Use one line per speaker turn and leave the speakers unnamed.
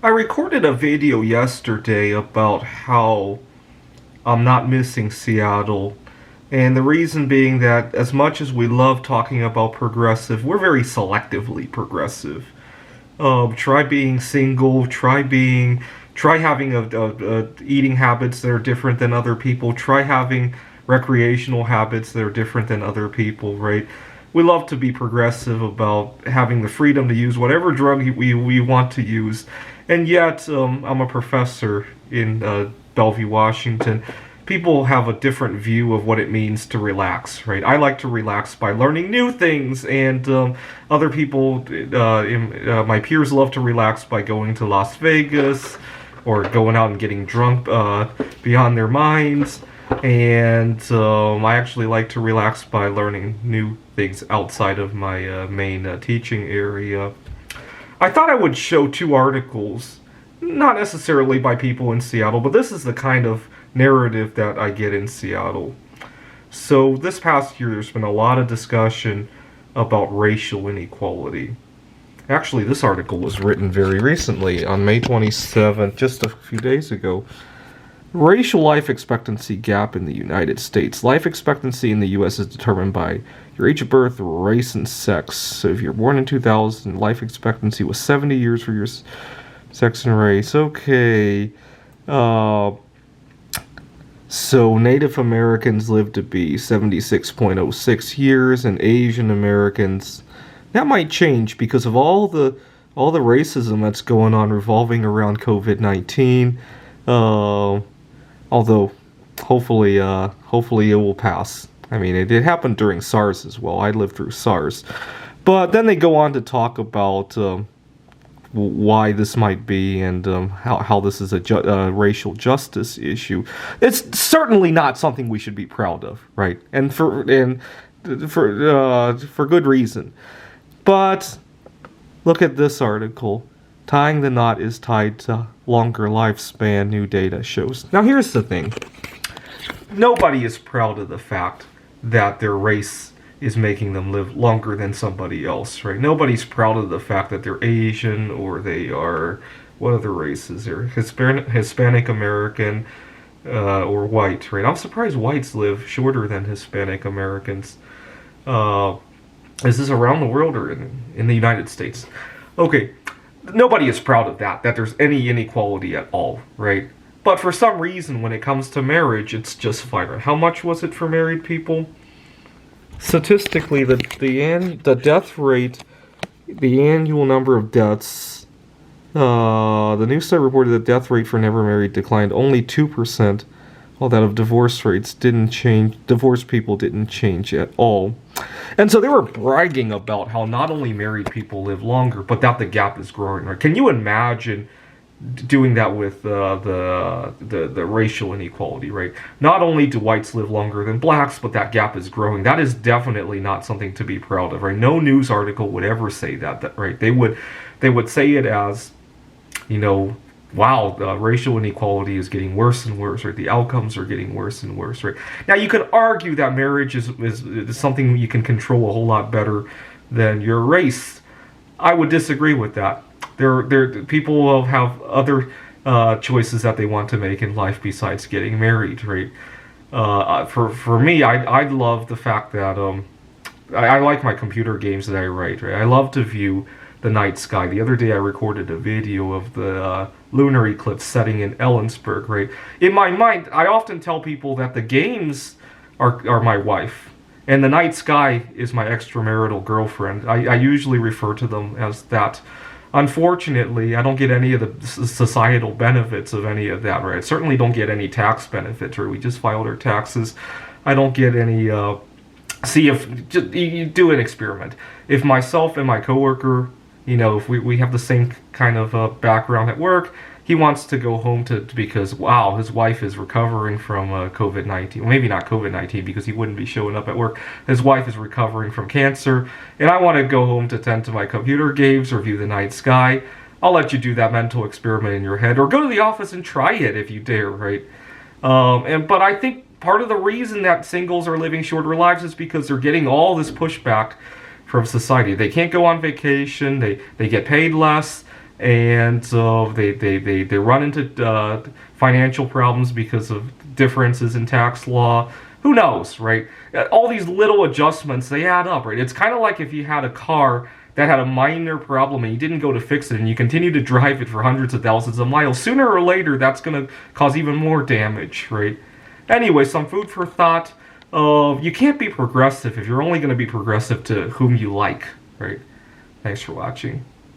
I recorded a video yesterday about how I'm not missing Seattle. And the reason being that as much as we love talking about progressive, we're very selectively progressive. Try being single, try having eating habits that are different than other people, try having recreational habits that are different than other people, right? We love to be progressive about having the freedom to use whatever drug we want to use. And yet, I'm a professor in Bellevue, Washington. People have a different view of what it means to relax, right? I like to relax by learning new things, and other people, my peers, love to relax by going to Las Vegas or going out and getting drunk beyond their minds. And I actually like to relax by learning new things outside of my main teaching area. I thought I would show two articles, not necessarily by people in Seattle, but this is the kind of narrative that I get in Seattle. So this past year, there's been a lot of discussion about racial inequality. Actually, this article was written very recently, on May 27th, just a few days ago. Racial life expectancy gap in the United States. Life expectancy in the U.S. is determined by your age of birth, race, and sex. So if you're born in 2000, life expectancy was 70 years for your sex and race. Okay. So Native Americans live to be 76.06 years, and Asian Americans, that might change because of all the racism that's going on revolving around COVID-19. Although, hopefully it will pass. I mean, it happened during SARS as well. I lived through SARS. But then they go on to talk about why this might be, and how this is a racial justice issue. It's certainly not something we should be proud of, right? And for good reason. But look at this article. Tying the knot is tied to longer lifespan, new data shows. Now here's the thing. Nobody is proud of the fact that their race is making them live longer than somebody else, right? Nobody's proud of the fact that they're Asian or they are, what other races? They're Hispanic American or white, right? I'm surprised whites live shorter than Hispanic Americans. Is this around the world or in the United States? Okay. Nobody is proud of that there's any inequality at all, right? But for some reason, when it comes to marriage, it's just fine. How much was it for married people? Statistically, the death rate, the annual number of deaths, the news site reported the death rate for never married declined only 2%, while that of divorce rates didn't change. Divorced people didn't change at all. And so they were bragging about how not only married people live longer, but that the gap is growing. Right? Can you imagine doing that with the racial inequality? Right? Not only do whites live longer than blacks, but that gap is growing. That is definitely not something to be proud of. Right? No news article would ever say that. Right? They would say it as, wow, racial inequality is getting worse and worse, right? The outcomes are getting worse and worse, right? Now, you could argue that marriage is something you can control a whole lot better than your race. I would disagree with that. People will have other choices that they want to make in life besides getting married, right? For me, I love the fact that I like my computer games that I write, right? I love to view the night sky. The other day I recorded a video of the lunar eclipse setting in Ellensburg, right? In my mind, I often tell people that the games are my wife, and the night sky is my extramarital girlfriend. I usually refer to them as that. Unfortunately, I don't get any of the societal benefits of any of that, right? I certainly don't get any tax benefits, right? We just filed our taxes. I don't get any, see if, you do an experiment. If myself and my coworker, if we have the same kind of background at work, he wants to go home because, wow, his wife is recovering from COVID-19. Well, maybe not COVID-19 because he wouldn't be showing up at work. His wife is recovering from cancer, and I want to go home to tend to my computer games or view the night sky. I'll let you do that mental experiment in your head, or go to the office and try it if you dare, right? But I think part of the reason that singles are living shorter lives is because they're getting all this pushback from society. They can't go on vacation, they get paid less, and they run into financial problems because of differences in tax law. Who knows, right? All these little adjustments, they add up, right? It's kind of like if you had a car that had a minor problem and you didn't go to fix it and you continue to drive it for hundreds of thousands of miles. Sooner or later, that's going to cause even more damage, right? Anyway, some food for thought. You can't be progressive if you're only going to be progressive to whom you like, right? Thanks for watching.